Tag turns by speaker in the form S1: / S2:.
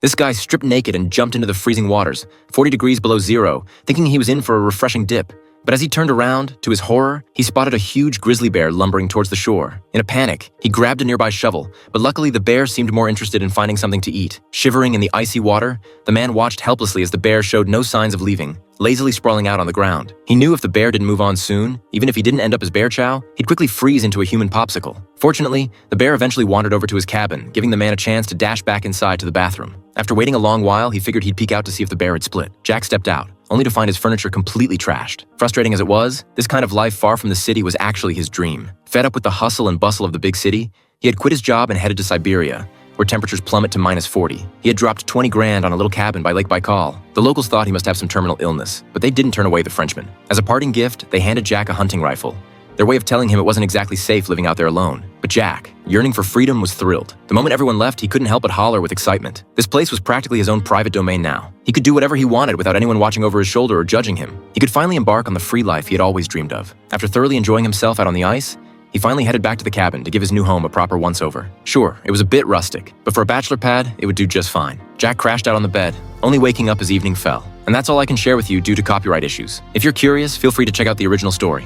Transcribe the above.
S1: This guy stripped naked and jumped into the freezing waters, 40 degrees below zero, thinking he was in for a refreshing dip. But as he turned around, to his horror, he spotted a huge grizzly bear lumbering towards the shore. In a panic, he grabbed a nearby shovel, but luckily the bear seemed more interested in finding something to eat. Shivering in the icy water, the man watched helplessly as the bear showed no signs of leaving, lazily sprawling out on the ground. He knew if the bear didn't move on soon, even if he didn't end up as bear chow, he'd quickly freeze into a human popsicle. Fortunately, the bear eventually wandered over to his cabin, giving the man a chance to dash back inside to the bathroom. After waiting a long while, he figured he'd peek out to see if the bear had split. Jack stepped out, only to find his furniture completely trashed. Frustrating as it was, this kind of life far from the city was actually his dream. Fed up with the hustle and bustle of the big city, he had quit his job and headed to Siberia, where temperatures plummet to -40. He had dropped 20 grand on a little cabin by Lake Baikal. The locals thought he must have some terminal illness, but they didn't turn away the Frenchman. As a parting gift, they handed Jack a hunting rifle, their way of telling him it wasn't exactly safe living out there alone. But Jack, yearning for freedom, was thrilled. The moment everyone left, he couldn't help but holler with excitement. This place was practically his own private domain now. He could do whatever he wanted without anyone watching over his shoulder or judging him. He could finally embark on the free life he had always dreamed of. After thoroughly enjoying himself out on the ice, he finally headed back to the cabin to give his new home a proper once-over. Sure, it was a bit rustic, but for a bachelor pad, it would do just fine. Jack crashed out on the bed, only waking up as evening fell. And that's all I can share with you due to copyright issues. If you're curious, feel free to check out the original story.